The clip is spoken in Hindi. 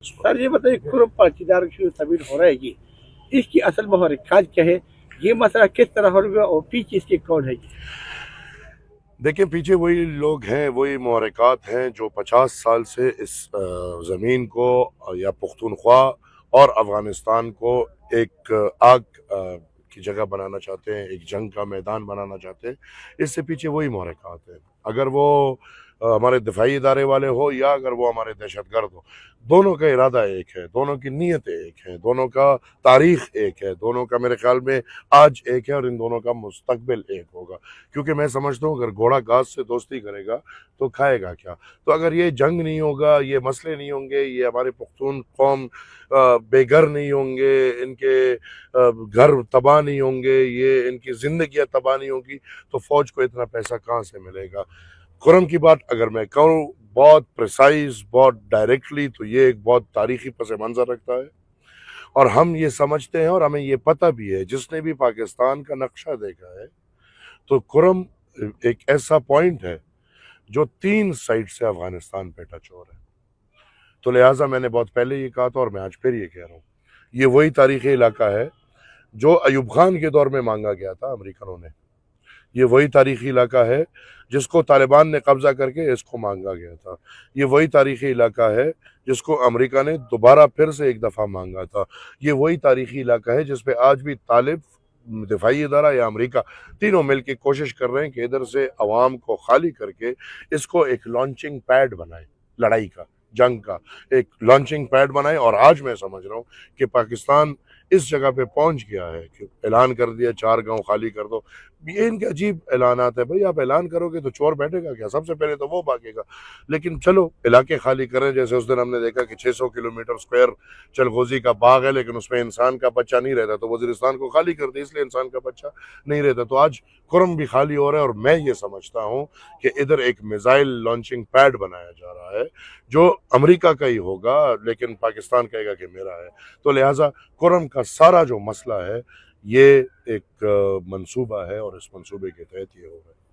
सर ये बताइए कुर्ब पाटीदार की तमीर हो रहा है जी, इसकी असल महरक़ात क्या है? ये मसला किस तरह होगा और पीछे इसके कौन है जी? देखिए, पीछे वही लोग हैं, वही महरक़ात हैं जो 50 साल से इस ज़मीन को या पुख्तूनख्वा और अफ़गानिस्तान को एक आग की जगह बनाना चाहते हैं, एक जंग का मैदान बनाना चाहते हैं। इससे पीछे वही महरक़ात हैं। अगर वो हमारे दिफाई इदारे वाले हो या अगर वो हमारे दहशतगर्द हो, दोनों का इरादा एक है, दोनों की नीयतें एक हैं, दोनों का तारीख़ एक है, दोनों का मेरे ख़्याल में आज एक है और इन दोनों का मुस्तक़बिल एक होगा। क्योंकि मैं समझता हूँ अगर घोड़ा घास से दोस्ती करेगा तो खाएगा क्या? तो अगर ये जंग नहीं होगा, ये मसले नहीं होंगे, ये हमारे पुख्तून कौम बेघर नहीं होंगे, इनके घर तबाह नहीं होंगे, ये इनकी ज़िंदगियाँ तबाह नहीं होंगी, तो फ़ौज को इतना पैसा कहाँ से मिलेगा? खुर्रम की बात अगर मैं कहूँ बहुत प्रिसाइज़, बहुत डायरेक्टली, तो ये एक बहुत तारीख़ी पस-ए-मंज़र रखता है और हम ये समझते हैं और हमें ये पता भी है, जिसने भी पाकिस्तान का नक्शा देखा है, तो खुर्रम एक ऐसा पॉइंट है जो 3 साइड से अफ़गानिस्तान पे टच हो रहा है। तो लिहाज़ा मैंने बहुत पहले ये कहा था और मैं आज फिर ये कह रहा हूँ, ये वही तारीख़ी इलाका है जो अयूब खान के दौर में माँगा गया था अमेरिकनों ने। ये वही तारीख़ी इलाका है जिसको तालिबान ने कब्ज़ा करके इसको माँगा गया था। ये वही तारीख़ी इलाका है जिसको अमेरिका ने दोबारा फिर से एक दफ़ा माँगा था। ये वही तारीख़ी इलाका है जिस पे आज भी तालिब, दिफाई इदारा या अमेरिका तीनों मिल के कोशिश कर रहे हैं कि इधर से अवाम को खाली करके इसको एक लॉन्चिंग पैड बनाएँ, लड़ाई का, जंग का एक लॉन्चिंग पैड बनाएँ। और आज मैं समझ रहा हूँ कि पाकिस्तान इस जगह पे पहुँच गया है कि ऐलान कर दिया 4 गाँव खाली कर दो। ये इनके अजीब ऐलानात है। भई आप ऐलान करोगे तो चोर बैठेगा क्या? सबसे पहले तो वो भागेगा। लेकिन चलो इलाके खाली करें, जैसे उस दिन हमने देखा कि 600 किलोमीटर स्क्वायर चलगोज़ी का बाग है, लेकिन उसमें इंसान का बच्चा नहीं रहता, तो वज़ीरिस्तान को खाली कर दिया इसलिए इंसान का बच्चा नहीं रहता। तो आज खुर्रम भी खाली हो रहा है और मैं ये समझता हूँ कि इधर एक मिसाइल लॉन्चिंग पैड बनाया जा रहा है, जो अमेरिका का ही होगा, लेकिन पाकिस्तान कहेगा कि मेरा है। तो लिहाज़ा खुर्रम का सारा जो मसला है, ये एक मंसूबा है और इस मंसूबे के तहत ये हो रहा है।